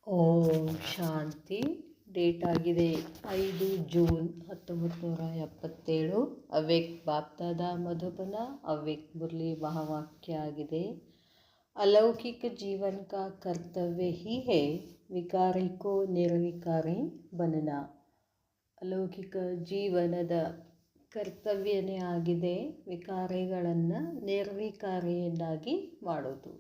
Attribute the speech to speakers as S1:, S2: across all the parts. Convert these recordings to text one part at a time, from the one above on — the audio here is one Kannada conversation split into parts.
S1: ಓಂ ಶಾಂತಿ. ಡೇಟ್ ಆಗಿದೆ 5 ಜೂನ್ 1977. ಅವ್ಯಕ್ತ ಬಾಪ್ದಾದ ಮಧುಬನ ಅವ್ಯಕ್ತ ಮುರಳಿ ಮಹಾವಾಕ್ಯ ಆಗಿದೆ. अलौकिक जीवन का कर्तव्य ही है विकारी को निर्विकारी बनना. ಅಲೌಕಿಕ ಜೀವನದ ಕರ್ತವ್ಯನೇ ಆಗಿದೆ ವಿಕಾರಿಗಳನ್ನು ನಿರ್ವಿಕಾರಿಯನ್ನಾಗಿ ಮಾಡೋದು.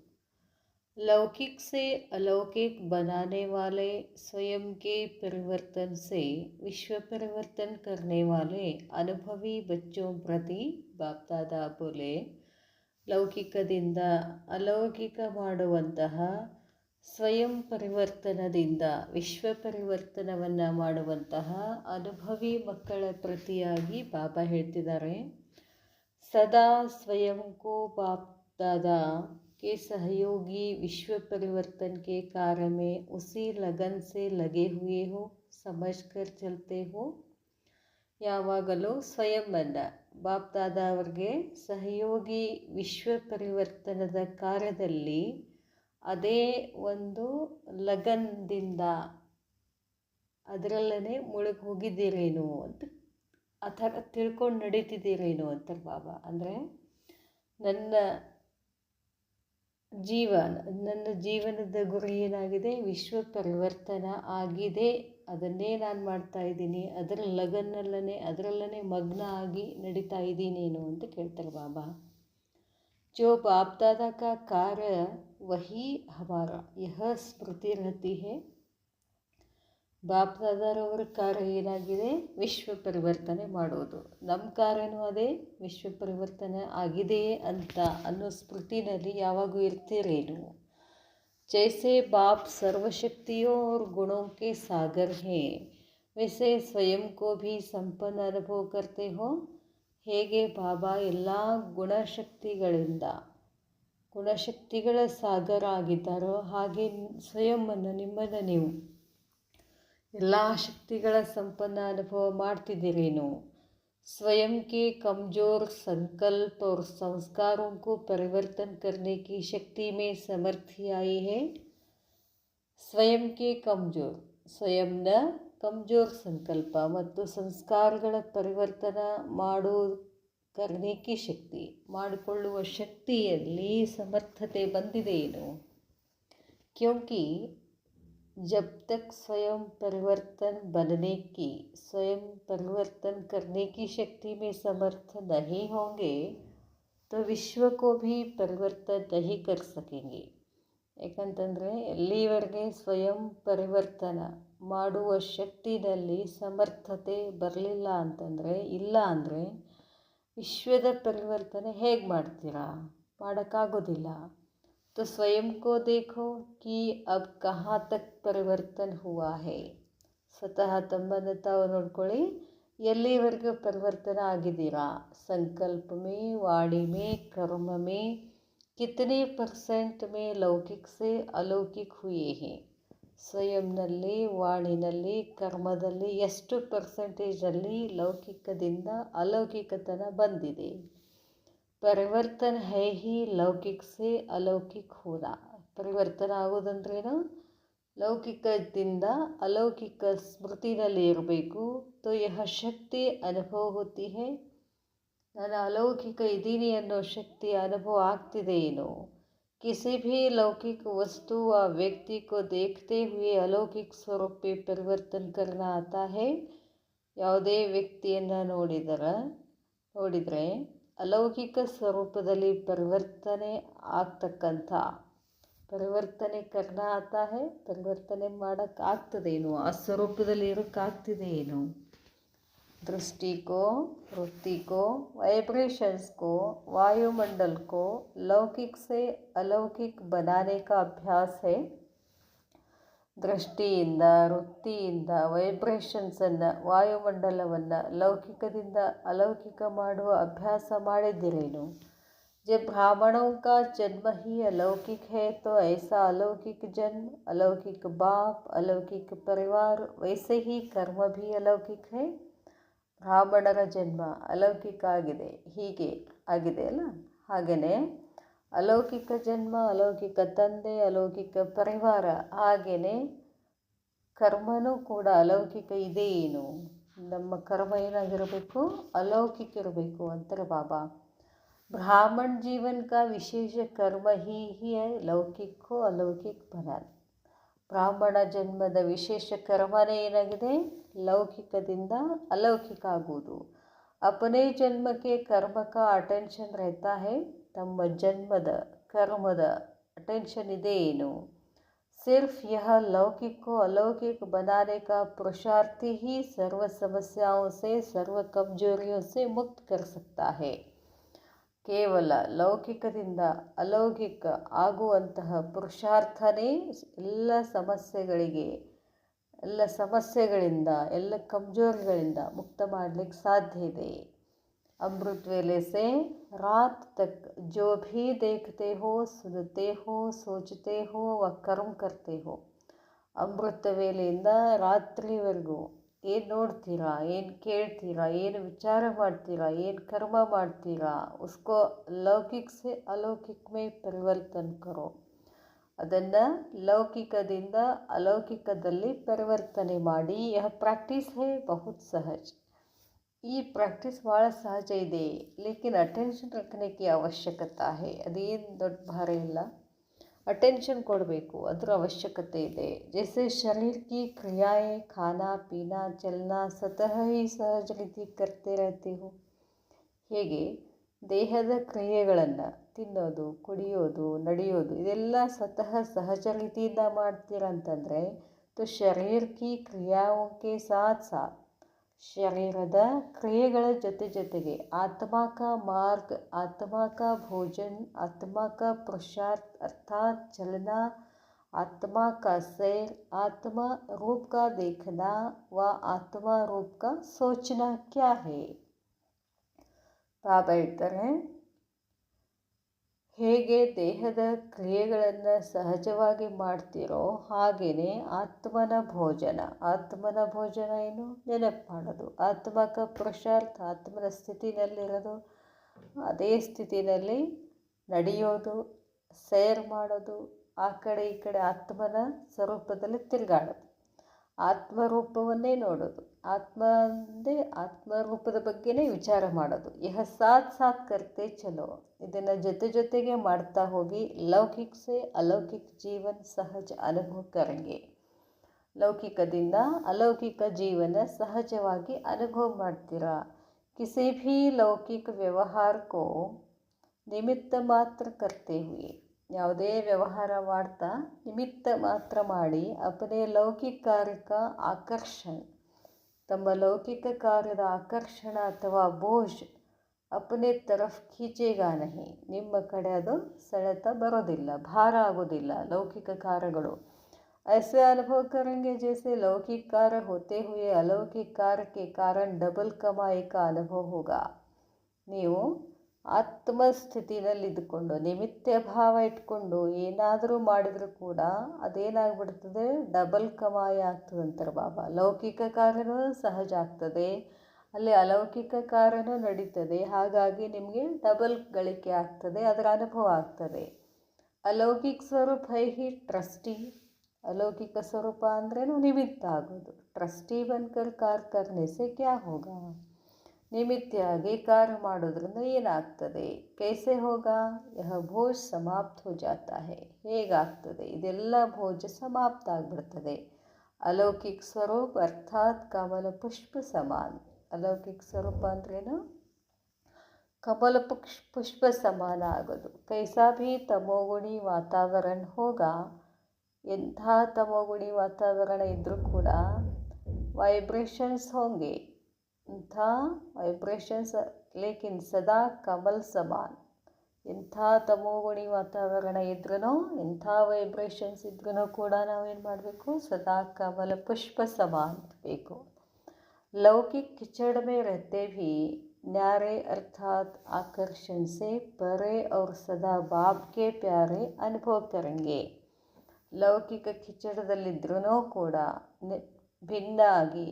S1: लौकिक से अलौकिक बनाने वाले स्वयं के परिवर्तन से विश्व परिवर्तन करने वाले अनुभवी बच्चों प्रति बाप दादा बोले, ಲೌಕಿಕದಿಂದ ಅಲೌಕಿಕ ಮಾಡುವಂತಹ ಸ್ವಯಂ ಪರಿವರ್ತನದಿಂದ ವಿಶ್ವ ಪರಿವರ್ತನವನ್ನು ಮಾಡುವಂತಹ ಅನುಭವಿ ಮಕ್ಕಳ ಪ್ರತಿಯಾಗಿ ಬಾಬಾ ಹೇಳ್ತಿದ್ದಾರೆ, ಸದಾ ಸ್ವಯಂ ಕೋ ಬಾಪ್ दादा के सहयोगी विश्व परिवर्तन के कार्य में उसी लगन से लगे हुए हो, समझ कर चलते हो. ಯಾವಾಗಲೂ ಸ್ವಯಂವನ್ನು ಬಾಪ್ ದಾದಾ ಅವರಿಗೆ ಸಹಯೋಗಿ ವಿಶ್ವ ಪರಿವರ್ತನದ ಕಾರ್ಯದಲ್ಲಿ ಅದೇ ಒಂದು ಲಗನ್ದಿಂದ ಅದರಲ್ಲೇ ಮುಳುಗಿ ಹೋಗಿದ್ದೀರೇನು ಅಂತ ಆ ಥರ ತಿಳ್ಕೊಂಡು ನಡೀತಿದ್ದೀರೇನು ಅಂತಾರೆ ಬಾಬಾ. ಅಂದರೆ ನನ್ನ ಜೀವನದ ಗುರಿ ಏನಾಗಿದೆ, ವಿಶ್ವ ಪರಿವರ್ತನ ಆಗಿದೆ, ಅದನ್ನೇ ನಾನು ಮಾಡ್ತಾ ಇದ್ದೀನಿ, ಅದರ ಅದರಲ್ಲೇ ಮಗ್ನ ಆಗಿ ನಡೀತಾ ಇದ್ದೀನೇನು ಅಂತ ಕೇಳ್ತಾರೆ ಬಾಬಾ. ಜೋ ಬಾಪ್ ದಾದಾ ಕಾ ಕಾರ್ಯ ವಹಿ ಹಮಾರ ಯಹ ಸ್ಮೃತಿ ರಹತಿ ಹೇ. ಬಾಪ್ ದಾದಾರವರ ಕಾರ್ಯ ಏನಾಗಿದೆ, ವಿಶ್ವ ಪರಿವರ್ತನೆ ಮಾಡೋದು. ನಮ್ಮ ಕಾರ್ಯನೂ ಅದೇ, ವಿಶ್ವ ಪರಿವರ್ತನೆ ಆಗಿದೆಯೇ ಅಂತ ಅನ್ನೋ ಸ್ಮೃತಿನಲ್ಲಿ ಯಾವಾಗೂ ಇರ್ತೀರೇನು. जैसे बाप सर्वशक्तियों और गुणों के सागर हैं, वैसे स्वयं को भी संपन्न अनुभव करते हो. ಹೇಗೆ ಬಾಬಾ ಎಲ್ಲ ಗುಣಶಕ್ತಿಗಳ ಸಾಗರ ಆಗಿದ್ದಾರೋ ಹಾಗೆ ಸ್ವಯಂವನ್ನು ನಿಮ್ಮನ್ನು ನೀವು ಎಲ್ಲ ಶಕ್ತಿಗಳ ಸಂಪನ್ನ ಅನುಭವ ಮಾಡ್ತಿದ್ದೀರೇನು. स्वयं के कमज़ोर संकल्प और संस्कारों को परिवर्तन करने की शक्ति में समर्थी आई है. स्वयं के ಸ್ವಯಂನ ಕಮ್ಜೋರ್ ಸಂಕಲ್ಪ ಮತ್ತು ಸಂಸ್ಕಾರಗಳ ಪರಿವರ್ತನ ಕರ್ನೇಕಿ ಶಕ್ತಿ ಮಾಡಿಕೊಳ್ಳುವ ಶಕ್ತಿಯಲ್ಲಿ ಸಮರ್ಥತೆ ಬಂದಿದೆಯೇನು. ಕ್ಯೋಂಕಿ जब तक स्वयं परिवर्तन करने की शक्ति में समर्थ नहीं होंगे तो विश्व को भी परिवर्तन नहीं कर सकेंगे. ಯಾಕಂತಂದರೆ ಎಲ್ಲಿವರೆಗೆ ಸ್ವಯಂ ಪರಿವರ್ತನ ಮಾಡುವ ಶಕ್ತಿನಲ್ಲಿ ಸಮರ್ಥತೆ ಬರಲಿಲ್ಲ ಇಲ್ಲ ಅಂದರೆ ವಿಶ್ವದ ಪರಿವರ್ತನೆ ಹೇಗೆ ಮಾಡ್ತೀರಾ, ಮಾಡೋಕ್ಕಾಗೋದಿಲ್ಲ. तो स्वयं को देखो कि अब कहाँ तक परिवर्तन हुआ है. ಸ್ವತಃ ತಮ್ಮನ್ನು ತಾವು ನೋಡ್ಕೊಳ್ಳಿ, ಎಲ್ಲಿವರೆಗೂ ಪರಿವರ್ತನ ಆಗಿದ್ದೀರಾ. ಸಂಕಲ್ಪ ಮೇ, ವಾಣಿ ಮೇ, ಕರ್ಮ ಮೇ ಕಿತನೆ % ಮೇ ಲೌಕಿಕ ಸೆ ಅಲೌಕಿಕ ಹುಯೇ ಹೇ. ಸ್ವಯಂನಲ್ಲಿ, ವಾಣಿನಲ್ಲಿ, ಕರ್ಮದಲ್ಲಿ ಎಷ್ಟು ಪರ್ಸೆಂಟೇಜಲ್ಲಿ ಲೌಕಿಕದಿಂದ ಅಲೌಕಿಕತನ ಬಂದಿದೆ. ಪರಿವರ್ತನ ಹೈ ಹಿ ಲೌಕಿಕ ಸೆ ಅಲೌಕಿಕ ಹೋದ. ಪರಿವರ್ತನ ಆಗೋದಂದ್ರೇನು, ಲೌಕಿಕದಿಂದ ಅಲೌಕಿಕ ಸ್ಮೃತಿನಲ್ಲಿ ಇರಬೇಕು. ತೋ ಯಹ ಶಕ್ತಿ ಅನುಭವ ಹೋತಿ ಹೈ. ನಾನು ಅಲೌಕಿಕ ಇದ್ದೀನಿ ಅನ್ನೋ ಶಕ್ತಿ ಅನುಭವ ಆಗ್ತಿದೆ ಏನು. ಕಿಸಿ ಭೀ ಲೌಕಿಕ ವಸ್ತು ಆ ವ್ಯಕ್ತಿ ಕೋ ದೇಖ್ತೆ ಹುಯೇ ಅಲೌಕಿಕ ಸ್ವರೂಪ ಪೇ ಪರಿವರ್ತನ ಕರ್ನ ಆತಾ ಹೈ. ಯಾವುದೇ ವ್ಯಕ್ತಿಯನ್ನು ನೋಡಿದರೆ ಅಲೌಕಿಕ ಸ್ವರೂಪದಲ್ಲಿ ಪರಿವರ್ತನೆ ಕರ್ನ ಆತಾ ಹೈ. ಪರಿವರ್ತನೆ ಮಾಡೋಕ್ಕಾಗ್ತದೇನು, ಆ ಸ್ವರೂಪದಲ್ಲಿ ಇರೋಕ್ಕಾಗ್ತಿದೆಯೇನು. दृष्टि को, वृत्ति को, वाइब्रेशंस को, वायुमंडल को लौकिक से अलौकिक बनाने का अभ्यास है. ದೃಷ್ಟಿಯಿಂದ, ವೃತ್ತಿಯಿಂದ, ವೈಬ್ರೇಷನ್ಸನ್ನು, ವಾಯುಮಂಡಲವನ್ನು ಲೌಕಿಕದಿಂದ ಅಲೌಕಿಕ ಮಾಡುವ ಅಭ್ಯಾಸ ಮಾಡಿದ್ದೀರೇನು. जब ब्राह्मणों का जन्म ही अलौकिक है तो ऐसा अलौकिक जन्म, अलौकिक बाप, अलौकिक परिवार, वैसे ही कर्म भी अलौकिक है. ಬ್ರಾಹ್ಮಣರ ಜನ್ಮ ಅಲೌಕಿಕ ಆಗಿದೆ, ಹೀಗೆ ಆಗಿದೆ ಅಲ್ಲ, ಹಾಗೆಯೇ ಅಲೌಕಿಕ ಜನ್ಮ, ಅಲೌಕಿಕ ತಂದೆ, ಅಲೌಕಿಕ ಪರಿವಾರ, ಹಾಗೆಯೇ ಕರ್ಮನೂ ಕೂಡ ಅಲೌಕಿಕ ಇದೆ ಏನು, ನಮ್ಮ ಕರ್ಮ ಏನಾಗಿರಬೇಕು, अलौकिक ಇರಬೇಕು ಅಂತಾರೆ ಬಾಬಾ. ब्राह्मण जीवन का विशेष कर्म ही है लौकिक को अलौकिक बनाना. ಬ್ರಾಹ್ಮಣ ಜನ್ಮದ ವಿಶೇಷ ಕರ್ಮನೇ ಏನಾಗಿದೆ, ಲೌಕಿಕದಿಂದ ಅಲೌಕಿಕ ಆಗುವುದು. अपने जन्म के कर्म का अटेंशन रहता है, ತಮ್ಮ ಜನ್ಮದ ಕರ್ಮದ ಅಟೆನ್ಷನ್ ಇದೆ ಏನು. सिर्फ यह लौकिक को अलौकिक बनाने का पुरुषार्थ ही सर्व समस्याओं से, सर्व कमजोरियों से मुक्त कर सकता है. ಕೇವಲ ಲೌಕಿಕದಿಂದ ಅಲೌಕಿಕ ಆಗುವಂತಹ ಪುರುಷಾರ್ಥನೇ ಎಲ್ಲ ಸಮಸ್ಯೆಗಳಿಂದ ಎಲ್ಲ ಕಮ್ಜೋರಿಗಳಿಂದ ಮುಕ್ತ ಮಾಡಲಿಕ್ಕೆ ಸಾಧ್ಯ ಇದೆ. अमृत वेले से रात तक जो भी देखते हो, सुनते हो, सोचते हो व कर्म करते हो. ಅಮೃತ ವೇಳೆಯಿಂದ ರಾತ್ರಿವರೆಗೂ ಏನು ನೋಡ್ತೀರಾ, ಏನು ಕೇಳ್ತೀರಾ, ಏನು ವಿಚಾರ ಮಾಡ್ತೀರಾ, ಏನು ಕರ್ಮ ಮಾಡ್ತೀರಾ, ಉಸ್ಕೋ ಲೌಕಿಕ ಸೆ ಅಲೌಕಿಕ ಮೇ ಪರಿವರ್ತನ್ ಕರೋ. ಅದನ್ನು ಲೌಕಿಕದಿಂದ ಅಲೌಕಿಕದಲ್ಲಿ ಪರಿವರ್ತನೆ ಮಾಡಿ. ಯಹ ಪ್ರಾಕ್ಟೀಸ್ ಹೇ ಬಹುತ್ ಸಹಜ್. ಈ ಪ್ರಾಕ್ಟೀಸ್ ಭಾಳ ಸಹಜ ಇದೆ. ಲೇಕಿನ್ ಅಟೆನ್ಷನ್ ರಖನೆ ಕಿ ಅವಶ್ಯಕತೆ ಹೇ. ಅದೇನು ದೊಡ್ಡ ಭಾರ ಇಲ್ಲ, ಅಟೆನ್ಷನ್ ಕೊಡಬೇಕು, ಅದರ ಅವಶ್ಯಕತೆ ಇದೆ. ಜೈಸೆ ಶರೀರ್ ಕಿ ಕ್ರಿಯಾಯೇ ಖಾನಾ ಪೀನಾ ಚಲನಾ ಸ್ವತಃ ಹಿ ಸಹಜ ರೀತಿ ಕರ್ತೆ ರಹತೆ ಹೋ. ಹೇಗೆ ದೇಹದ ಕ್ರಿಯೆಗಳನ್ನು ತಿನ್ನೋದು, ಕುಡಿಯೋದು, ನಡೆಯೋದು ಇದೆಲ್ಲ ಸ್ವತಃ ಸಹಜ ರೀತಿಯಿಂದ ಮಾಡ್ತೀರಂತಂದರೆ, ತೋ ಶರೀರ್ ಕಿ ಕ್ರಿಯಾओं के साथ साथ ಶರೀರದ ಕ್ರಿಯೆಗಳ ಜೊತೆಗೆ ಆತ್ಮ ಕಾ ಮಾರ್ಗ, ಆತ್ಮ ಕಾ ಭೋಜನ್, ಆತ್ಮ ಕಾ ಪುರುಷಾರ್ಥ ಅರ್ಥಾತ್ ಚಲನಾ, ಆತ್ಮ ಕಾ ಸೈರ್, ಆತ್ಮ ರೂಪ ಕಾ ದೇಖನಾ ವ ಆತ್ಮ ರೂಪ ಕಾ ಸೋಚನಾ ಕ್ಯಾ ಹೇ. ಬಾಬಾ ಹೇಳ್ತಾರೆ, ಹೇಗೆ ದೇಹದ ಕ್ರಿಯೆಗಳನ್ನು ಸಹಜವಾಗಿ ಮಾಡ್ತೀರೋ ಹಾಗೆಯೇ ಆತ್ಮನ ಭೋಜನ ಏನು, ನೆನಪು ಮಾಡೋದು. ಆತ್ಮಕ ಪುರುಷಾರ್ಥ, ಆತ್ಮನ ಸ್ಥಿತಿನಲ್ಲಿರೋದು, ಅದೇ ಸ್ಥಿತಿನಲ್ಲಿ ನಡೆಯೋದು, ಸೈರ್ ಮಾಡೋದು, ಆ ಕಡೆ ಈ ಕಡೆ ಆತ್ಮನ ಸ್ವರೂಪದಲ್ಲಿ ತಿರುಗಾಡೋದು, ಆತ್ಮರೂಪವನ್ನೇ ನೋಡೋದು, ಆತ್ಮರೂಪದ ಬಗ್ಗೆನೇ ವಿಚಾರ ಮಾಡೋದು. ಯಹ ಸಾಥ್ ಕರ್ತೆ ಚಲೋ. ಇದನ್ನು ಜೊತೆಗೆ ಮಾಡ್ತಾ ಹೋಗಿ ಲೌಕಿಕ ಸೆ ಅಲೌಕಿಕ ಜೀವನ ಸಹಜ ಅನುಭವ ಕರೆಂಗೆ. ಲೌಕಿಕದಿಂದ ಅಲೌಕಿಕ ಜೀವನ ಸಹಜವಾಗಿ ಅನುಭವ ಮಾಡ್ತೀರಾ. ಕಿಸಿ ಭೀ ಲೌಕಿಕ ವ್ಯವಹಾರಕ್ಕೋ ನಿಮಿತ್ತ ಮಾತ್ರ ಕರ್ತೆ ಹುಯಿ. ಯಾವುದೇ ವ್ಯವಹಾರ ಮಾಡ್ತಾ ನಿಮಿತ್ತ ಮಾತ್ರ ಮಾಡಿ ಅಪನೆ ಲೌಕಿಕ ಕಾರ್ಯಕ ಆಕರ್ಷಣೆ, ತಮ್ಮ ಲೌಕಿಕ ಕಾರ್ಯದ ಆಕರ್ಷಣ ಅಥವಾ ಬೋಜ್ ಅಪನೆ ತರಫ್ ಖೀಚೇಗಾ ನಹಿ. ನಿಮ್ಮ ಕಡೆ ಅದು ಸೆಳೆತ ಬರೋದಿಲ್ಲ, ಭಾರ ಆಗೋದಿಲ್ಲ ಲೌಕಿಕ ಕಾರ್ಯಗಳು. ऐसे अनुभव करेंगे जैसे लौकिक कार्य होते हुए अलौकिक कार्य के कारण डबल कमाई का अनुभव होगा. ನೀವು ಆತ್ಮಸ್ಥಿತಿನಲ್ಲಿದ್ದುಕೊಂಡು ನಿಮಿತ್ತ ಭಾವ ಇಟ್ಕೊಂಡು ಏನಾದರೂ ಮಾಡಿದರೂ ಕೂಡ ಅದೇನಾಗ್ಬಿಡ್ತದೆ, ಡಬಲ್ ಕಮಾಯಿ ಆಗ್ತದಂತಾರೆ ಬಾಬಾ. ಲೌಕಿಕ ಕಾರ್ಯನೂ ಸಹಜ ಆಗ್ತದೆ, ಅಲ್ಲಿ ಅಲೌಕಿಕ ಕಾರ್ಯನೂ ನಡೀತದೆ. ಹಾಗಾಗಿ ನಿಮಗೆ ಡಬಲ್ ಗಳಿಕೆ ಆಗ್ತದೆ, ಅದರ ಅನುಭವ ಆಗ್ತದೆ. ಅಲೌಕಿಕ ಸ್ವರೂಪ ಹೈ ಟ್ರಸ್ಟಿ. अलौकिक स्वरूप अंद्रेನು निमित्त आगोದು. ट्रस्टी बनकर कार्य करने से क्या होगा. ನಿಮಿತ್ತಿಯಾಗಿ ಕಾರ್ಯ ಮಾಡೋದ್ರಿಂದ ಏನಾಗ್ತದೆ, कैसे होगा. यह भोज समाप्त हो जाता है. ಹೇಗಾಗ್ತದೆ, ಇದೆಲ್ಲ ಭೋಜ ಸಮಾಪ್ತ ಆಗಿಬಿಡ್ತದೆ. अलौकिक स्वरूप अर्थात कमल पुष्प समान. अलौकिक स्वरूप अंद्रेನು कमल पुष्प समान आಗೋದು. कैसा भी तमोगुणी वातावरण होगा. ಎಂಥ ತಮೋಗುಣಿ ವಾತಾವರಣ ಇದ್ದರೂ ಕೂಡ ವೈಬ್ರೇಷನ್ಸ್ ಹೋಂಗೆ, ಇಂಥ ವೈಬ್ರೇಷನ್ಸ್ ಲೇಕಿನ್ ಸದಾ ಕಮಲ್ ಸಮಾನ್. ಎಂಥ ತಮೋಗುಣಿ ವಾತಾವರಣ ಇದ್ರೂ, ಎಂಥ ವೈಬ್ರೇಷನ್ಸ್ ಇದ್ರೂ ಕೂಡ ನಾವೇನು ಮಾಡಬೇಕು, ಸದಾ ಕಮಲ ಪುಷ್ಪ ಸಮಾನ್ ಬೇಕು. ಲೌಕಿಕ ಕಿಚड़ में रहते भी न्यारे अर्थात आकर्षण से परे और सदा बाप के प्यारे अनुभव करेंगे. ಲೌಕಿಕ ಕಿಚಡದಲ್ಲಿದ್ರೂ ಕೂಡ ಭಿನ್ನ ಆಗಿ,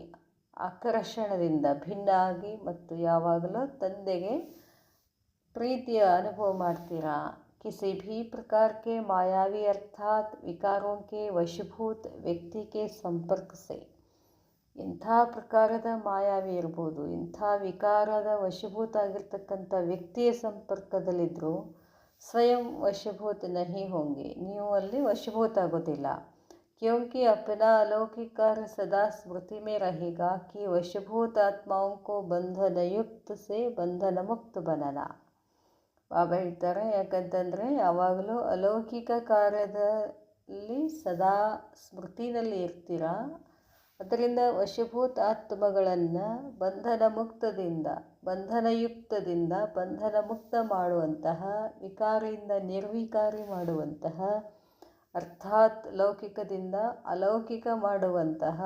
S1: ಆಕರ್ಷಣದಿಂದ ಭಿನ್ನ ಆಗಿ ಮತ್ತು ಯಾವಾಗಲೂ ತಂದೆಗೆ ಪ್ರೀತಿಯ ಅನುಭವ ಮಾಡ್ತೀರಾ. किसी भी प्रकार के मायावी अर्थात विकारों के वशीभूत व्यक्ति के संपर्क से ಇಂಥ ಪ್ರಕಾರದ ಮಾಯಾವಿ ಇರ್ಬೋದು, ಇಂಥ ವಿಕಾರದ ವಶೀಭೂತ ಆಗಿರ್ತಕ್ಕಂಥ ವ್ಯಕ್ತಿಯ ಸಂಪರ್ಕದಲ್ಲಿದ್ದರೂ ಸ್ವಯಂ ವಶೀಭೂತ ನಹಿ ಹೋಂಗೆ, ನೀವು ಅಲ್ಲಿ ವಶೀಭೂತ ಆಗೋದಿಲ್ಲ. क्योंकि अपना अलौकिक कार्य सदा स्मृति में रहेगा कि वशभूत आत्माओं को बंधन युक्त से बंधन मुक्त बनाना. ಬಾಬಾ ಹೇಳ್ತಾರೆ, ಯಾಕಂತಂದರೆ ಯಾವಾಗಲೂ ಅಲೌಕಿಕ ಕಾರ್ಯದಲ್ಲಿ ಸದಾ ಸ್ಮೃತಿನಲ್ಲಿ ಇರ್ತೀರ. ಅದರಿಂದ ವಶಭೂತ ಆತ್ಮಗಳನ್ನು ಬಂಧನಯುಕ್ತದಿಂದ ಬಂಧನ ಮುಕ್ತ ಮಾಡುವಂತಹ, ವಿಕಾರಿಯಿಂದ ನಿರ್ವಿಕಾರಿ ಮಾಡುವಂತಹ, ಅರ್ಥಾತ್ ಲೌಕಿಕದಿಂದ ಅಲೌಕಿಕ ಮಾಡುವಂತಹ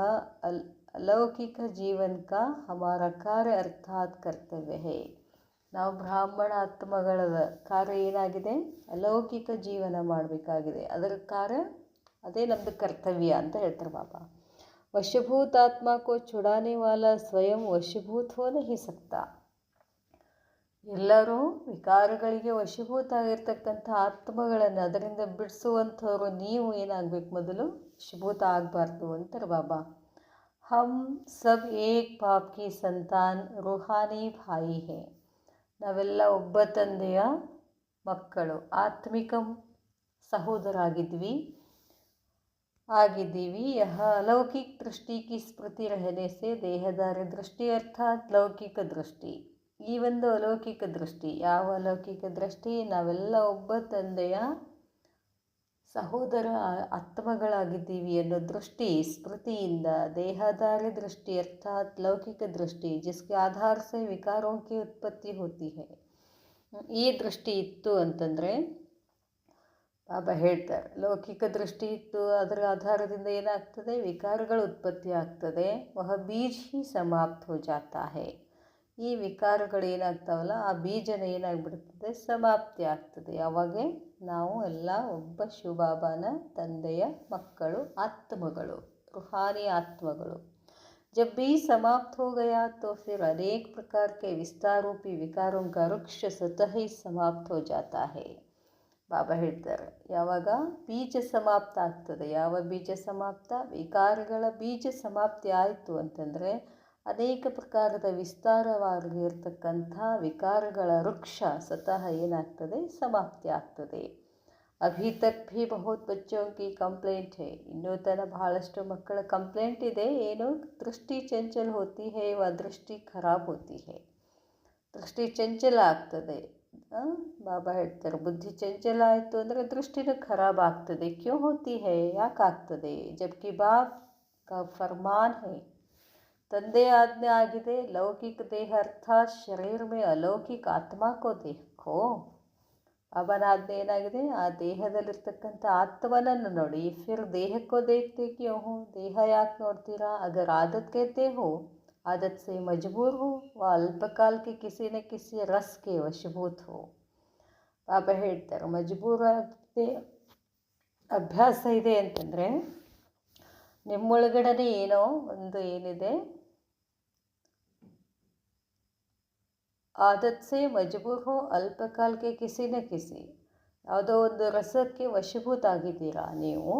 S1: अलौकिक जीवन का हमारा कार्य अर्थात कर्तव्य है. ನಾವು ಬ್ರಾಹ್ಮಣ ಆತ್ಮಗಳ ಕಾರ್ಯ ಏನಾಗಿದೆ? ಅಲೌಕಿಕ ಜೀವನ ಮಾಡಬೇಕಾಗಿದೆ. ಅದರ ಕಾರ್ಯ ಅದೇ ನಮ್ಮದು ಕರ್ತವ್ಯ ಅಂತ ಹೇಳ್ತಾರೆ ಬಾಬಾ. ವಶಭೂತ ಆತ್ಮ ಕೋ छुड़ाने वाला ಸ್ವಯಂ ವಶೀಭೂತ हो नहीं सकता. ಎಲ್ಲರೂ ವಿಕಾರಗಳಿಗೆ ವಶೀಭೂತ ಆಗಿರ್ತಕ್ಕಂಥ ಆತ್ಮಗಳನ್ನು ಅದರಿಂದ ಬಿಡಿಸುವಂಥವ್ರು ನೀವು ಏನಾಗಬೇಕು? ಮೊದಲು ವಶೀಭೂತ ಆಗಬಾರ್ದು ಅಂತಾರೆ ಬಾಬಾ. हम सब एक बाप की संतान रूहानी भाई है. ನಾವೆಲ್ಲ ಒಬ್ಬ ತಂದೆಯ ಮಕ್ಕಳು, ಆತ್ಮಿಕ ಸಹೋದರಾಗಿದ್ದೀವಿ. यह अलौकिक दृष्टि की स्मृति रहने से देहधारी दृष्ಟಿ ಅರ್ಥಾತ್ ಲೌಕಿಕ ದೃಷ್ಟಿ. ಈ ಒಂದು ಅಲೌಕಿಕ ದೃಷ್ಟಿ, ಯಾವ ಅಲೌಕಿಕ ದೃಷ್ಟಿ? ನಾವೆಲ್ಲ ಒಬ್ಬ ತಂದೆಯ ಸಹೋದರ ಆತ್ಮಗಳಾಗಿದ್ದೀವಿ ಅನ್ನೋ ದೃಷ್ಟಿ ಸ್ಮೃತಿಯಿಂದ, ದೇಹಧಾರಿ ದೃಷ್ಟಿ ಅರ್ಥಾತ್ ಲೌಕಿಕ ದೃಷ್ಟಿ, जिसके आधार से विकारों की उत्पत्ति होती है. ಈ ದೃಷ್ಟಿ ಇತ್ತು ಅಂತಂದರೆ ಬಾಬಾ ಹೇಳ್ತಾರೆ, ಲೌಕಿಕ ದೃಷ್ಟಿ ಇತ್ತು, ಅದರ ಆಧಾರದಿಂದ ಏನಾಗ್ತದೆ? ವಿಕಾರಗಳು ಉತ್ಪತ್ತಿ ಆಗ್ತದೆ. ವಹ ಬೀಜ್ ಹಿ ಸಮಾಪ್ತ ಹೋ ಜಾತಾ ಹೈ. ಈ ವಿಕಾರಗಳು ಏನಾಗ್ತಾವಲ್ಲ, ಆ ಬೀಜನ ಏನಾಗ್ಬಿಡ್ತದೆ? ಸಮಾಪ್ತಿ ಆಗ್ತದೆ. ಯಾವಾಗ ನಾವು ಎಲ್ಲ ಒಬ್ಬ ಶಿವಬಾಬಾನ ತಂದೆಯ ಮಕ್ಕಳು, ಆತ್ಮಗಳು, ರೂಹಾನಿ ಆತ್ಮಗಳು. जब भी समाप्त हो गया तो फिर अनेक प्रकार के विस्तार रूपी विकारों का वृक्ष स्वतः ही समाप्त हो जाता है. ಬಾಬಾ ಹೇಳ್ತಾರೆ, ಯಾವಾಗ ಬೀಜ ಸಮಾಪ್ತ ಆಗ್ತದೆ. ಯಾವ ಬೀಜ ಸಮಾಪ್ತ? ವಿಕಾರಗಳ ಬೀಜ ಸಮಾಪ್ತಿ ಆಯಿತು ಅಂತಂದರೆ ಅನೇಕ ಪ್ರಕಾರದ ವಿಸ್ತಾರವಾಗಿರ್ತಕ್ಕಂಥ ವಿಕಾರಗಳ ವೃಕ್ಷ ಸ್ವತಃ ಏನಾಗ್ತದೆ? ಸಮಾಪ್ತಿ ಆಗ್ತದೆ. ಅಭಿ ತಕ್ ಭಿ ಬಹುತ್ ಬಚ್ಚೋं की ಕಂಪ್ಲೇಂಟ್ ಹೈ. ಇನ್ನೂ ತನ ಬಹಳಷ್ಟು ಮಕ್ಕಳ ಕಂಪ್ಲೇಂಟ್ ಇದೆ. ಏನು? ದೃಷ್ಟಿ ಚಂಚಲ ಹೋತಿ ಹೈ, ವ ದೃಷ್ಟಿ ಖರಾಬ್ ಹೋತಿ ಹೈ. ದೃಷ್ಟಿ ಚಂಚಲ ಆಗ್ತದೆ. ಬಾಬಾ ಹೇಳ್ತಾರೆ, ಬುದ್ಧಿ ಚಂಚಲ ಆಯಿತು ಅಂದರೆ ದೃಷ್ಟಿನೂ ಖರಾಬ್ ಆಗ್ತದೆ. ಕ್ಯೂ ಹೋತಿ ಹೈ? ಯಾಕೆ ಆಗ್ತದೆ? ಜಬ್ಕಿ ಬಾಪ್ ಕಾ ಫರ್ಮಾನ್ ಹೈ, ತಂದೆ ಆಜ್ಞೆ ಆಗಿದೆ, ಲೌಕಿಕ ದೇಹ ಅರ್ಥಾತ್ ಶರೀರ ಮೇ ಅಲೌಕಿಕ ಆತ್ಮಕೋ ದೇಖೋ. ಬಾಬಾನ ಆಜ್ಞೆ ಏನಾಗಿದೆ? ಆ ದೇಹದಲ್ಲಿರ್ತಕ್ಕಂಥ ಆತ್ಮನನ್ನು ನೋಡಿ. ಫಿರ್ ದೇಹಕ್ಕೋ ದೇಖ್ತೆ ಕ್ಯೂ ಹೋ? ದೇಹ ಯಾಕೆ ನೋಡ್ತೀರಾ? ಅಗರ್ ಆದತ್ कहते हो, आदत से मजबूर हो व अल्पकाल के किसी न किसी रस के वशभूत हो. ಬಾಬಾ ಹೇಳ್ತಾರೆ, ಮಜಬೂರಾಗದೆ ಅಭ್ಯಾಸ ಇದೆ ಅಂತಂದರೆ ನಿಮ್ಮೊಳಗಡೆ ಏನೋ ಒಂದು ಏನಿದೆ, ಆದತ್ ಸೇ ಮಜಬೂರ್ ಹೋ ಅಲ್ಪಕಾಲಕ್ಕೆ ಕಿಸಿ ನ ಕಿಸಿ, ಯಾವುದೋ ಒಂದು ರಸಕ್ಕೆ ವಶೀಭೂತ ಆಗಿದ್ದೀರಾ ನೀವು.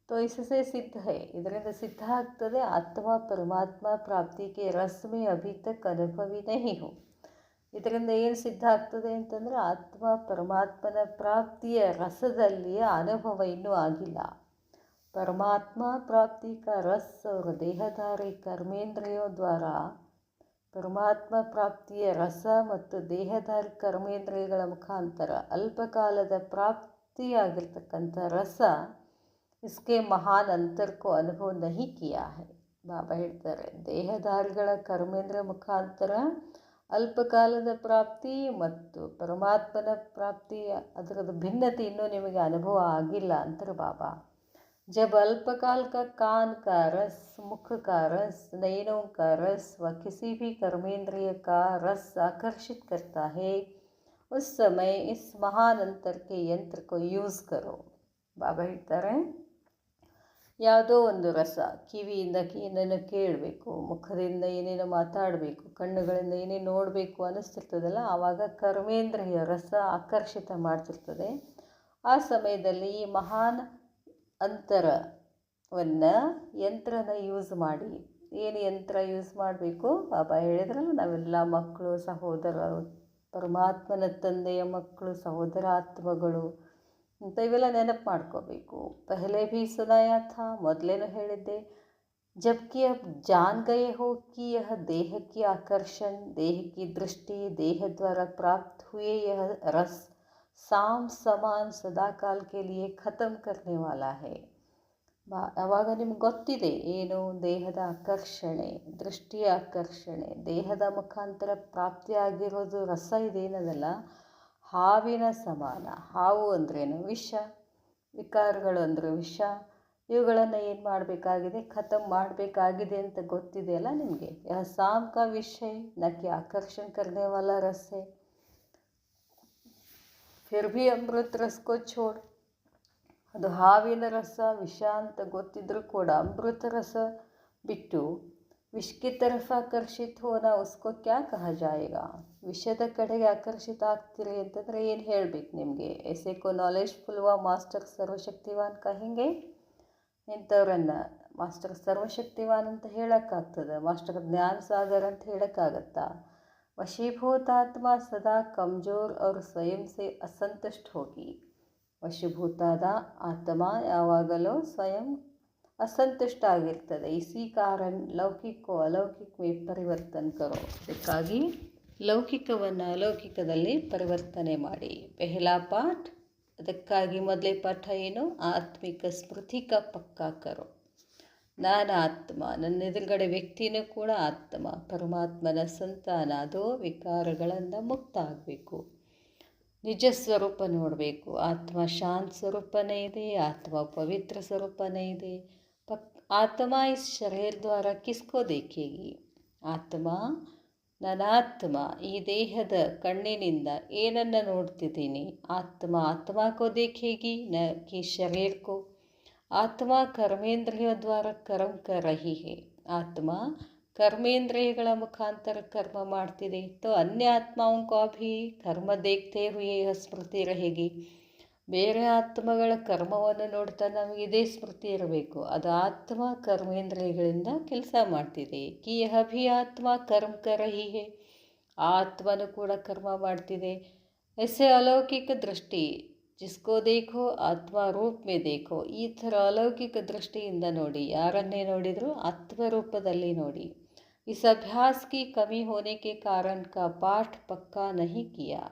S1: तो इससे सिद्ध है, ಇದರಿಂದ ಸಿದ್ಧ ಆಗ್ತದೆ, ಆತ್ಮ ಪರಮಾತ್ಮ ಪ್ರಾಪ್ತಿಗೆ ರಸ್ ಮೇ ಅಭಿ ತಕ್ ಅನುಭವಿ ನಹಿ ಹೋ. ಇದರಿಂದ ಏನು ಸಿದ್ಧ ಆಗ್ತದೆ ಅಂತಂದರೆ ಆತ್ಮ ಪರಮಾತ್ಮನ ಪ್ರಾಪ್ತಿಯ ರಸದಲ್ಲಿಯ ಅನುಭವ ಇನ್ನೂ ಆಗಿಲ್ಲ. ಪರಮಾತ್ಮ ಪ್ರಾಪ್ತಿ ಕಾ ರಸ್ और ದೇಹಧಾರಿ ಕರ್ಮೇಂದ್ರಿಯೋ ದ್ವಾರ, ಪರಮಾತ್ಮ ಪ್ರಾಪ್ತಿಯ ರಸ ಮತ್ತು ದೇಹಧಾರಿ ಕರ್ಮೇಂದ್ರಿಯಗಳ ಮುಖಾಂತರ ಅಲ್ಪಕಾಲದ ಪ್ರಾಪ್ತಿಯಾಗಿರ್ತಕ್ಕಂಥ ರಸ, इसके महान अंतर को अनुभव नहीं किया है. ಬಾಬಾ ಹೇಳ್ತಾರೆ, ದೇಹಧಾರಿಗಳ ಕರ್ಮೇಂದ್ರ ಮುಖಾಂತರ ಅಲ್ಪಕಾಲದ ಪ್ರಾಪ್ತಿ ಮತ್ತು ಪರಮಾತ್ಮನ ಪ್ರಾಪ್ತಿ, ಅದರದ್ದು ಭಿನ್ನತೆ ಇನ್ನೂ ನಿಮಗೆ ಅನುಭವ ಆಗಿಲ್ಲ ಅಂತಾರೆ ಬಾಬಾ. जब अल्पकाल का कान का रस, मुख का रस, नयनों का रस व किसी भी कर्मेंद्रिय का रस आकर्षित करता है, उस समय इस महान अंतर के यंत्र को यूज़ करो. ಬಾಬಾ ಹೇಳ್ತಾರೆ, ಯಾವುದೋ ಒಂದು ರಸ, ಕಿವಿಯಿಂದ ಏನೇನೋ ಕೇಳಬೇಕು, ಮುಖದಿಂದ ಏನೇನೋ ಮಾತಾಡಬೇಕು, ಕಣ್ಣುಗಳಿಂದ ಏನೇನು ನೋಡಬೇಕು ಅನ್ನಿಸ್ತಿರ್ತದಲ್ಲ, ಆವಾಗ ಕರ್ಮೇಂದ್ರಿಯ ರಸ ಆಕರ್ಷಿತ ಮಾಡ್ತಿರ್ತದೆ. ಆ ಸಮಯದಲ್ಲಿ ಈ ಮಹಾನ್ ಅಂತರವನ್ನು ಯಂತ್ರನ ಯೂಸ್ ಮಾಡಿ. ಏನು ಯಂತ್ರ ಯೂಸ್ ಮಾಡಬೇಕು? ಬಾಬಾ ಹೇಳಿದ್ರಲ್ಲ, ನಾವೆಲ್ಲ ಮಕ್ಕಳು, ಸಹೋದರರು, ಪರಮಾತ್ಮನ ತಂದೆಯ ಮಕ್ಕಳು, ಸಹೋದರ ಆತ್ಮಗಳು ಅಂತ ಇವೆಲ್ಲ ನೆನಪು ಮಾಡ್ಕೋಬೇಕು. ಪಹಲೆ ಭೀ ಸುನಾಯಾ ಥಾ, ಮೊದಲೇನು ಹೇಳಿದ್ದೆ, जबकि अब जान गए हो कि यह देह की आकर्षण, देह की दृष्टि, देह द्वारा प्राप्त हुए यह रस साम समान सदाकाल के लिए ख़त्म करने वाला है. ಆವಾಗ ನಿಮ್ಗೆ ಗೊತ್ತಿದೆ ಏನು ದೇಹದ ಆಕರ್ಷಣೆ, ದೃಷ್ಟಿಯ ಆಕರ್ಷಣೆ, ದೇಹದ ಮುಖಾಂತರ ಪ್ರಾಪ್ತಿಯಾಗಿರೋದು ರಸ ಇದೇನದಲ್ಲ ಹಾವಿನ ಸಮಾನ. ಹಾವು ಅಂದ್ರೇನು? ವಿಷ. ವಿಕಾರಗಳು ಅಂದರೆ ವಿಷ. ಇವುಗಳನ್ನು ಏನು ಮಾಡಬೇಕಾಗಿದೆ? ಖತಮ್ ಮಾಡಬೇಕಾಗಿದೆ ಅಂತ ಗೊತ್ತಿದೆಯಲ್ಲ ನಿಮಗೆ. ಯಹ ಸಾಮ್ ಕಾ ವಿಷಯ ನಕ್ಕೆ ಆಕರ್ಷಣೆ ಕರ್ನೆ ವಾಲಾ ರಸ್ ಹೈ. ಫಿರ್ ಭಿ ಅಮೃತ ರಸ್ ಕೋ ಛೋಡ್. ಅದು ಹಾವಿನ ರಸ, ವಿಷ ಅಂತ ಗೊತ್ತಿದ್ರೂ ಕೂಡ ಅಮೃತ ರಸ ಬಿಟ್ಟು ವಿಷಕ್ಕೆ ತರಫ ಆಕರ್ಷಿತ ಹೋನ ಉಸ್ಕೋ ಕ್ಯಾ ಕಹಾ ಜಾಯೇಗಾ? ವಿಷದ ಕಡೆಗೆ ಆಕರ್ಷಿತ ಆಗ್ತೀರಿ ಅಂತಂದರೆ ಏನು ಹೇಳಬೇಕು ನಿಮಗೆ? ಎಸೆ ಕೋ ನಾಲೆಜ್ಫುಲ್ವಾ ಮಾಸ್ಟರ್ ಸರ್ವಶಕ್ತಿವಾನ್ ಕಹೆಂಗೆ. ಇಂಥವ್ರನ್ನು ಮಾಸ್ಟರ್ ಸರ್ವಶಕ್ತಿವಾನ್ ಅಂತ ಹೇಳೋಕ್ಕಾಗ್ತದೆ? ಮಾಸ್ಟರ್ ಜ್ಞಾನ ಸಾಗರ್ ಅಂತ ಹೇಳೋಕ್ಕಾಗತ್ತಾ? ವಶೀಭೂತಾತ್ಮ ಸದಾ ಕಮ್ಜೋರ್ ಅವ್ರ ಸ್ವಯಂ ಸೇ ಅಸಂತುಷ್ಟ ಹೋಗಿ. ವಶೀಭೂತಾದ ಆತ್ಮ ಯಾವಾಗಲೂ ಸ್ವಯಂ ಅಸಂತುಷ್ಟ ಆಗಿರ್ತದೆ. ಇಸಿ ಕಾರಣ ಲೌಕಿಕೋ ಅಲೌಕಿಕ ಪರಿವರ್ತನೆ ಕರೋ. ಅದಕ್ಕಾಗಿ ಲೌಕಿಕವನ್ನು ಅಲೌಕಿಕದಲ್ಲಿ ಪರಿವರ್ತನೆ ಮಾಡಿ. ಪೆಹಲಾ ಪಾಠ, ಅದಕ್ಕಾಗಿ ಮೊದಲೇ ಪಾಠ ಏನು? ಆತ್ಮಿಕ ಸ್ಮೃತಿ ಕ ಪಕ್ಕಾ ಕರೋ. ನಾನು ಆತ್ಮ, ನನ್ನ ಎದುರುಗಡೆ ವ್ಯಕ್ತಿನೂ ಕೂಡ ಆತ್ಮ, ಪರಮಾತ್ಮನ ಸಂತಾನ. ಅದು ವಿಕಾರಗಳಿಂದ ಮುಕ್ತ ಆಗಬೇಕು, ನಿಜ ಸ್ವರೂಪ ನೋಡಬೇಕು. ಆತ್ಮ ಶಾಂತ ಸ್ವರೂಪನೇ ಇದೆ, ಆತ್ಮ ಪವಿತ್ರ ಸ್ವರೂಪನೇ ಇದೆ. ಆತ್ಮ ಇಸ್ ಶರೀರ ದ್ವಾರ ಕಿಸ್ಕೋ ದೇಖೇಗಿ. ಆತ್ಮ, ನನಾತ್ಮ ಈ ದೇಹದ ಕಣ್ಣಿನಿಂದ ಏನನ್ನು ನೋಡ್ತಿದ್ದೀನಿ? ಆತ್ಮ ಕೋ ದೇಖೇಗಿ ನ ಕಿ ಶರೀರ ಕೋ. ಆತ್ಮ ಕರ್ಮೇಂದ್ರಿಯ ದ್ವಾರ ಕರ್ಮ ಕರ್ ರಹಿ ಹೈ. ಆತ್ಮ कर्मेंद्रियಗಳ ಮುಖಾಂತರ ಕರ್ಮ ಮಾಡ್ತಿದೆ. तो अन्य आत्माओं को भी कर्म देखते हुए यह स्मृति रहेगी. ಬೇರೆ ಆತ್ಮಗಳ ಕರ್ಮವನ್ನು ನೋಡ್ತಾ ನಮಗೆ ಇದೇ ಸ್ಮೃತಿ ಇರಬೇಕು, ಅದು ಆತ್ಮ ಕರ್ಮೇಂದ್ರಿಯಗಳಿಂದ ಕೆಲಸ ಮಾಡ್ತಿದೆ. ಕಿ ಯಹ ಭಿ ಆತ್ಮ ಕರ್ಮ ಕರ್ ರಹಿ ಹೈ. ಆತ್ಮನು ಕೂಡ ಕರ್ಮ ಮಾಡ್ತಿದೆ. ऐसे अलौकिक दृष्टि जिसको देखो ಆತ್ಮ ರೂಪ ಮೇ ದೇಖೋ. ಈ ಥರ ಅಲೌಕಿಕ ದೃಷ್ಟಿಯಿಂದ ನೋಡಿ, ಯಾರನ್ನೇ ನೋಡಿದರೂ ಆತ್ಮರೂಪದಲ್ಲಿ ನೋಡಿ. इस अभ्यास की कमी होने के कारण का पाठ पक्का नहीं किया.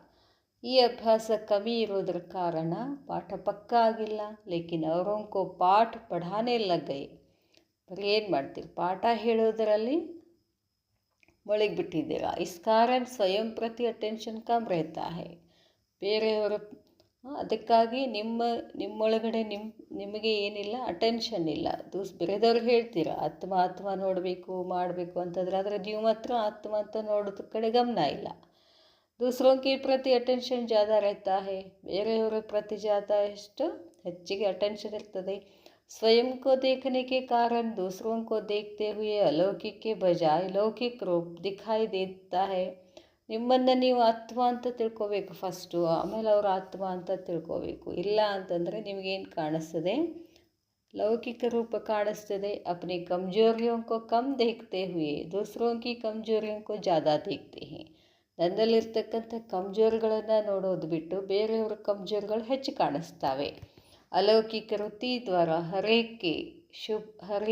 S1: ಈ ಅಭ್ಯಾಸ ಕಮ್ಮಿ ಇರೋದ್ರ ಕಾರಣ ಪಾಠ ಪಕ್ಕಾ ಆಗಿಲ್ಲ. ಲೇಕಿನ್ ಅವರೋಂಕೋ ಪಾಠ ಪಢಾನೆ ಲಗ್ ಗಯೆ. ಬರೀ ಏನು ಮಾಡ್ತೀರಿ? ಪಾಠ ಹೇಳೋದರಲ್ಲಿ ಮುಳುಗಿಬಿಟ್ಟಿದ್ದೀರಾ. ಇಸ್ ಕಾರಣ ಸ್ವಯಂ ಪ್ರತಿ ಅಟೆನ್ಷನ್ ಕಮ್ ರೆಹತಾ ಹೈ. ಬೇರೆಯವರ ಅದಕ್ಕಾಗಿ ನಿಮ್ಮೊಳಗಡೆ ನಿಮಗೆ ಏನಿಲ್ಲ, ಅಟೆನ್ಷನ್ ಇಲ್ಲ. ಬೇರೆದವ್ರು ಹೇಳ್ತೀರಾ ಆತ್ಮ ನೋಡಬೇಕು ಮಾಡಬೇಕು ಅಂತಂದರೆ, ಆದರೆ ನೀವು ಮಾತ್ರ ಆತ್ಮ ಅಂತ ನೋಡೋದ್ರ ಕಡೆ ಗಮನ ಇಲ್ಲ. दूसरों के प्रति अटेंशन ज़्यादा रहता है. ಬೇರೆಯವರ ಪ್ರತಿ ಎಷ್ಟು ಹೆಚ್ಚಿಗೆ ಅಟೆನ್ಷನ್ ಇರ್ತದೆ. स्वयं को देखने के कारण दूसरों को देखते हुए अलौकिक के बजाय लौकिक रूप दिखाई देता है. ನಿಮ್ಮನ್ನು ನೀವು ಆತ್ಮ ಅಂತ ತಿಳ್ಕೋಬೇಕು ಫಸ್ಟು, ಆಮೇಲೆ ಅವ್ರ ಆತ್ಮ ಅಂತ ತಿಳ್ಕೋಬೇಕು. ಇಲ್ಲ ಅಂತಂದರೆ ನಿಮಗೇನು ಕಾಣಿಸ್ತದೆ? ಲೌಕಿಕ ರೂಪ ಕಾಣಿಸ್ತದೆ. अपनी कमजोरियों को कम देखते हुए दूसरों की कमजोरियों को ज़्यादा देखते हैं. ನನ್ನಲ್ಲಿರ್ತಕ್ಕಂಥ ಕಮ್ಜೋರ್ಗಳನ್ನು ನೋಡೋದು ಬಿಟ್ಟು ಬೇರೆಯವರ ಕಮ್ಜೋರ್ಗಳು ಹೆಚ್ಚು ಕಾಣಿಸ್ತವೆ. अलौकिक वृत्ति द्वारा हर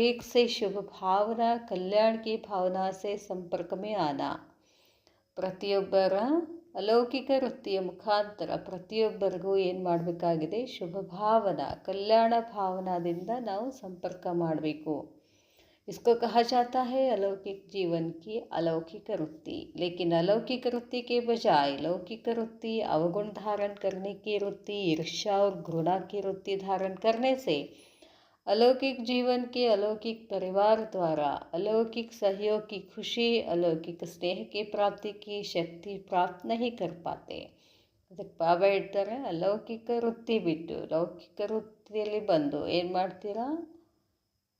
S1: एक से शुभ भावना, कल्याण की भावना से संपर्क में आना. ಪ್ರತಿಯೊಬ್ಬರ ಅಲೌಕಿಕ ವೃತ್ತಿಯ ಮುಖಾಂತರ ಪ್ರತಿಯೊಬ್ಬರಿಗೂ ಏನು ಮಾಡಬೇಕಾಗಿದೆ? ಶುಭ ಭಾವನಾ, ಕಲ್ಯಾಣ ಭಾವನಾದಿಂದ ನಾವು ಸಂಪರ್ಕ ಮಾಡಬೇಕು. इसको कहा जाता है अलौकिक जीवन की अलौकिक वृत्ति. लेकिन अलौकिक वृत्ति के बजाय लौकिक वृत्ति, अवगुण धारण करने की वृत्ति, ईर्ष्या और घृणा की वृत्ति धारण करने से अलौकिक जीवन के अलौकिक परिवार द्वारा अलौकिक सहयोग की खुशी, अलौकिक स्नेह की प्राप्ति की शक्ति प्राप्त नहीं कर पाते. ಅದಕ್ಕೆ ಬಾಬಾ ಹೇಳ್ತಾರೆ, ಅಲೌಕಿಕ ವೃತ್ತಿ ಬಿಟ್ಟು ಲೌಕಿಕ ವೃತ್ತಿಯಲ್ಲಿ ಬಂದು ಏನು ಮಾಡ್ತೀರಾ?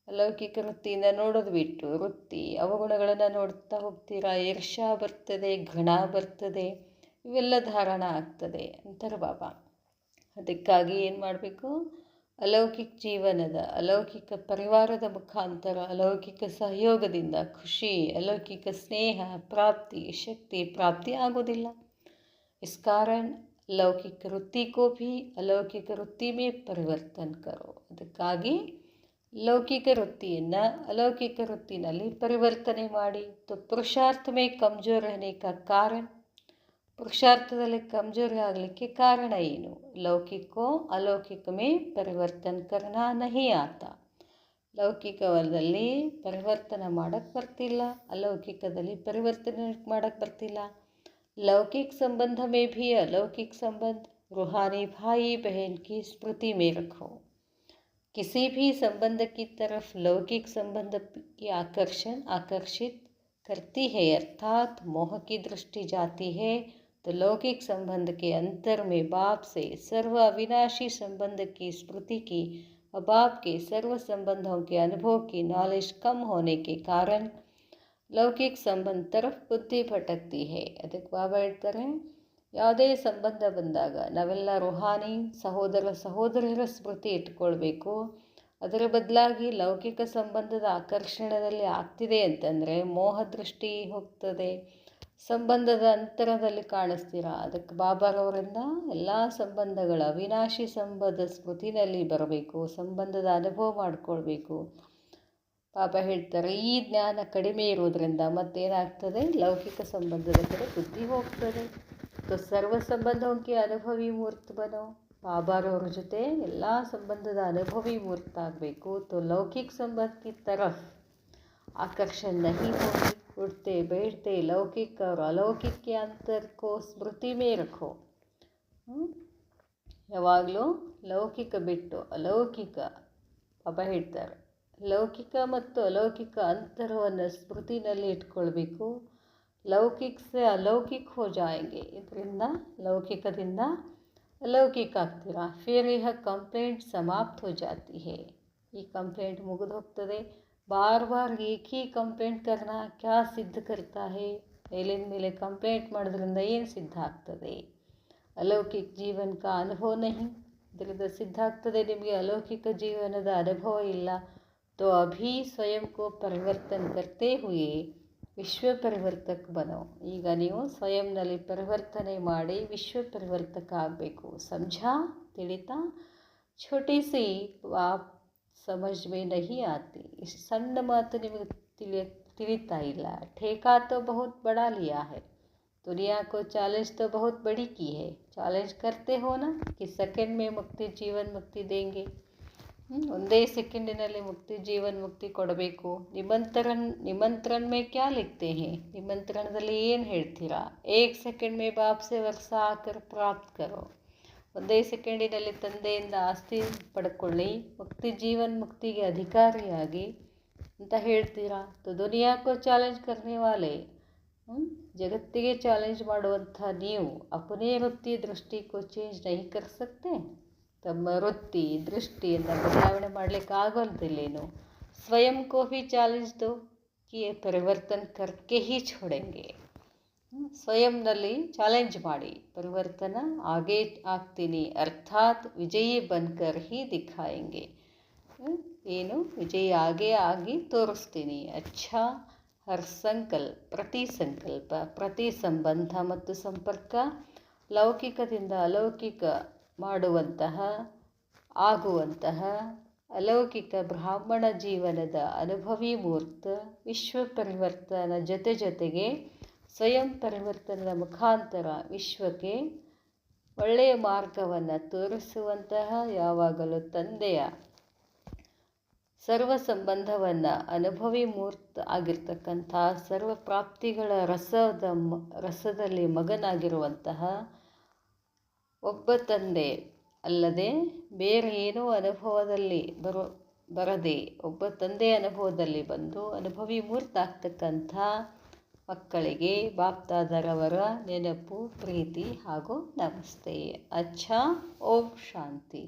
S1: ಅಲೌಕಿಕ ವೃತ್ತಿಯಿಂದ ನೋಡೋದು ಬಿಟ್ಟು ವೃತ್ತಿ ಅವಗುಣಗಳನ್ನು ನೋಡ್ತಾ ಹೋಗ್ತೀರಾ. ಈರ್ಷ್ಯಾ ಬರ್ತದೆ, ಘೃಣ ಬರ್ತದೆ, ಇವೆಲ್ಲ ಧಾರಣ ಆಗ್ತದೆ ಅಂತಾರೆ ಬಾಬಾ. ಅದಕ್ಕಾಗಿ ಏನು ಮಾಡಬೇಕು? ಅಲೌಕಿಕ ಜೀವನದ, ಅಲೌಕಿಕ ಪರಿವಾರದ ಮುಖಾಂತರ, ಅಲೌಕಿಕ ಸಹಯೋಗದಿಂದ ಖುಷಿ, ಅಲೌಕಿಕ ಸ್ನೇಹ ಪ್ರಾಪ್ತಿ, ಶಕ್ತಿ ಪ್ರಾಪ್ತಿ ಆಗೋದಿಲ್ಲ. इस कारण लौकिक वृत्ति को भी अलौकिक वृत्ति में परिवर्तन करो. ಅದಕ್ಕಾಗಿ ಲೌಕಿಕ ವೃತ್ತಿಯನ್ನು ಅಲೌಕಿಕ ವೃತ್ತಿನಲ್ಲಿ ಪರಿವರ್ತನೆ ಮಾಡಿ. तो पुरुषार्थ में कमजोर रहने का कारण, ಪುರುಷಾರ್ಥದಲ್ಲಿ ಕಮಜೋರಿ ಆಗಲಿಕ್ಕೆ ಕಾರಣ ಏನು? ಲೌಕಿಕ ಅಲೌಕಿಕ ಮೇ ಪರಿವರ್ತನ ಕರ್ನಾ ನಹಿ ಆತ. ಲೌಕಿಕದಲ್ಲಿ ಪರಿವರ್ತನೆ ಮಾಡೋಕ್ಕೆ ಬರ್ತಿಲ್ಲ, ಅಲೌಕಿಕದಲ್ಲಿ ಪರಿವರ್ತನೆ ಮಾಡೋಕ್ಕೆ ಬರ್ತಿಲ್ಲ. लौकिक संबंध में भी अलौकिक संबंध, रूहानी भाई बहन की स्मृति में रखो. किसी भी संबंध की तरफ लौकिक संबंध की आकर्षित करती है, अर्थात मोह की दृष्टि जाती है, तो लौकिक संबंध के अंतर में बाप से सर्व अविनाशी संबंध की स्मृति की, बाप के सर्व संबंधों के अनुभव की नॉलेज कम होने के कारण ಲೌಕಿಕ ಸಂಬಂಧ ತರಫ್ ಬುದ್ಧಿ ಭಟಕ್ತಿ ಹೇ. ಅದಕ್ಕೆ ಬಾಬಾ ಹೇಳ್ತಾರೆ, ಯಾವುದೇ ಸಂಬಂಧ ಬಂದಾಗ ನಾವೆಲ್ಲ ರುಹಾನಿ ಸಹೋದರಿಯರ ಸ್ಮೃತಿ ಇಟ್ಕೊಳ್ಬೇಕು. ಅದರ ಬದಲಾಗಿ ಲೌಕಿಕ ಸಂಬಂಧದ ಆಕರ್ಷಣೆಯಲ್ಲಿ ಆಗ್ತಿದೆ ಅಂತಂದರೆ ಮೋಹ ದೃಷ್ಟಿ ಹೋಗ್ತದೆ, ಸಂಬಂಧದ ಅಂತರದಲ್ಲಿ ಕಾಣಿಸ್ತೀರಾ. ಅದಕ್ಕೆ ಬಾಬಾರವರಿಂದ ಎಲ್ಲ ಸಂಬಂಧಗಳ ಅವಿನಾಶಿ ಸಂಬಂಧ ಸ್ಮೃತಿನಲ್ಲಿ ಬರಬೇಕು, ಸಂಬಂಧದ ಅನುಭವ ಮಾಡಿಕೊಳ್ಬೇಕು. ಪಾಪ ಹೇಳ್ತಾರೆ, ಈ ಜ್ಞಾನ ಕಡಿಮೆ ಇರುವುದರಿಂದ ಮತ್ತೇನಾಗ್ತದೆ? ಲೌಕಿಕ ಸಂಬಂಧದ ಕಡೆ ಬುದ್ಧಿ ಹೋಗ್ತದೆ. तो सर्व संबंधों के अनुभवी मूर्त बनो. ಬಾಬಾರವ್ರ ಜೊತೆ ಎಲ್ಲ ಸಂಬಂಧದ ಅನುಭವಿ ಮೂರ್ತ ಆಗಬೇಕು. तो लौकिक संबंध की तरफ आकर्षण नहीं होगी. उठते बैठते लौकिक और अलौकिक के अंतर को स्मृति में रखो. ಯಾವಾಗಲೂ ಲೌಕಿಕ ಬಿಟ್ಟು ಅಲೌಕಿಕ, ಬಾಬಾ ಹೇಳ್ತಾರೆ, ಲೌಕಿಕ ಮತ್ತು ಅಲೌಕಿಕ ಅಂತರವನ್ನು ಸ್ಮೃತಿನಲ್ಲಿ ಇಟ್ಕೊಳ್ಬೇಕು. ಲೌಕಿಕ ಸೆ ಅಲೌಕಿಕ ಹೋ ಜಾಯಂಗೆ. ಇದರಿಂದ ಲೌಕಿಕದಿಂದ ಅಲೌಕಿಕ ಆಗ್ತೀರಾ. ಫಿರ್ ಯಹ ಕಂಪ್ಲೇಂಟ್ ಸಮಾಪ್ತ ಹೋ ಜಾತಿ ಹೇ. ಈ ಕಂಪ್ಲೇಂಟ್ ಮುಗಿದು ಹೋಗ್ತದೆ. ಬಾರ್ ಬಾರ್ ಏಕ್ ಹಿ ಕಂಪ್ಲೇಂಟ್ ಕರ್ನಾ ಕ್ಯಾ ಸಿದ್ಧ ಕರ್ತಾ ಹೇ. ಮೇಲಿನ ಮೇಲೆ ಕಂಪ್ಲೇಂಟ್ ಮಾಡೋದ್ರಿಂದ ಏನು ಸಿದ್ಧ ಆಗ್ತದೆ? ಅಲೌಕಿಕ ಜೀವನ ಕಾ ಅನುಭವ ನಹಿ. ಇದರಿಂದ ಸಿದ್ಧ ಆಗ್ತದೆ ನಿಮಗೆ ಅಲೌಕಿಕ ಜೀವನದ ಅನುಭವ ಇಲ್ಲ. तो अभी स्वयं को परिवर्तन करते हुए विश्व परिवर्तक बनो. ಈಗ ನೀವು ಸ್ವಯಂನಲ್ಲಿ ಪರಿವರ್ತನೆ ಮಾಡಿ ವಿಶ್ವ ಪರಿವರ್ತಕ ಆಗಬೇಕು. समझा? ತಿಳಿತಾ? छोटी सी बात समझ में नहीं आती. ಇಷ್ಟು ಸಣ್ಣ ಮಾತು ನಿಮಗೆ ತಿಳಿತಾ ಇಲ್ಲ. ठेका तो बहुत बड़ा लिया है, दुनिया को चैलेंज तो बहुत बड़ी की है. चैलेंज करते हो ना कि सेकंड में मुक्ति जीवन मुक्ति देंगे. ಒಂದೇ ಸೆಕೆಂಡಿನಲ್ಲಿ ಮುಕ್ತಿ ಜೀವನ್ ಮುಕ್ತಿ ಕೊಡಬೇಕು. ನಿಮಂತ್ರಣ ಮೇ ಕ್ಯಾ ಲಿಖತೆ ಹೇ. ನಿಮಂತ್ರಣದಲ್ಲಿ ಏನು ಹೇಳ್ತೀರಾ? ಏಕ್ ಸೆಕೆಂಡ್ ಮೇ ಬಾಪ್ ಸೆ ವರ್ಷ ಆಕರ್ ಪ್ರಾಪ್ತ್ ಕರೋ. ಒಂದೇ ಸೆಕೆಂಡಿನಲ್ಲಿ ತಂದೆಯಿಂದ ಆಸ್ತಿ ಪಡ್ಕೊಳ್ಳಿ, ಮುಕ್ತಿ ಜೀವನ್ ಮುಕ್ತಿಗೆ ಅಧಿಕಾರಿಯಾಗಿ ಅಂತ ಹೇಳ್ತೀರಾ. तो दुनिया को चैलेंज करने वाले, ಜಗತ್ತಿಗೆ ಚಾಲೆಂಜ್ ಮಾಡುವಂಥ ನೀವು अपने वृत्ति दृष्टि को चेंज नहीं कर सकते. ತಮ್ಮ ವೃತ್ತಿ ದೃಷ್ಟಿಯನ್ನು ಬದಲಾವಣೆ ಮಾಡಲಿಕ್ಕೆ ಆಗೋದಿಲ್ಲೇನು? ಸ್ವಯಂ ಕೋ ಭಿ ಚಾಲೆಂಜ್ ದೋ ಕಿ ಪರಿವರ್ತನ್ ಕರ್ಕೆ ಹಿ ಛೋಡೆಂಗೆ. ಸ್ವಯಂನಲ್ಲಿ ಚಾಲೆಂಜ್ ಮಾಡಿ ಪರಿವರ್ತನ ಆಗೇ ಆಗ್ತೀನಿ, ಅರ್ಥಾತ್ ವಿಜಯಿ ಬನ್ಕರ್ ಹಿ ದಿಖಾಯಂಗೆ. ಏನು ವಿಜಯಿ ಆಗೇ ಆಗಿ ತೋರಿಸ್ತೀನಿ. ಅಚ್ಛಾ ಹರ್ ಸಂಕಲ್ಪ ಪ್ರತಿ ಸಂಬಂಧ ಮತ್ತು ಸಂಪರ್ಕ ಲೌಕಿಕದಿಂದ ಅಲೌಕಿಕ ಮಾಡುವಂತಹ ಆಗುವಂತಹ ಅಲೌಕಿಕ ಬ್ರಾಹ್ಮಣ ಜೀವನದ ಅನುಭವಿ ಮೂರ್ತ ವಿಶ್ವ ಪರಿವರ್ತನ ಜೊತೆಗೆ ಸ್ವಯಂ ಪರಿವರ್ತನದ ಮುಖಾಂತರ ವಿಶ್ವಕ್ಕೆ ಒಳ್ಳೆಯ ಮಾರ್ಗವನ್ನು ತೋರಿಸುವಂತಹ ಯಾವಾಗಲೂ ತಂದೆಯ ಸರ್ವ ಸಂಬಂಧವನ್ನು ಅನುಭವಿ ಮೂರ್ತ ಆಗಿರ್ತಕ್ಕಂಥ ಸರ್ವ ಪ್ರಾಪ್ತಿಗಳ ರಸದಲ್ಲಿ ಮಗನಾಗಿರುವಂತಹ ಒಬ್ಬ ತಂದೆ ಅಲ್ಲದೆ ಬೇರೆ ಏನೋ ಅನುಭವದಲ್ಲಿ ಬರದೆ ಒಬ್ಬ ತಂದೆಯ ಅನುಭವದಲ್ಲಿ ಬಂದು ಅನುಭವಿ ಮೂರ್ತ ಆಗ್ತಕ್ಕಂಥ ಮಕ್ಕಳಿಗೆ ಬಾಪ್ದಾದರವರ ನೆನಪು ಪ್ರೀತಿ ಹಾಗೂ ನಮಸ್ತೆ. ಅಚ್ಛಾ. ಓಂ ಶಾಂತಿ.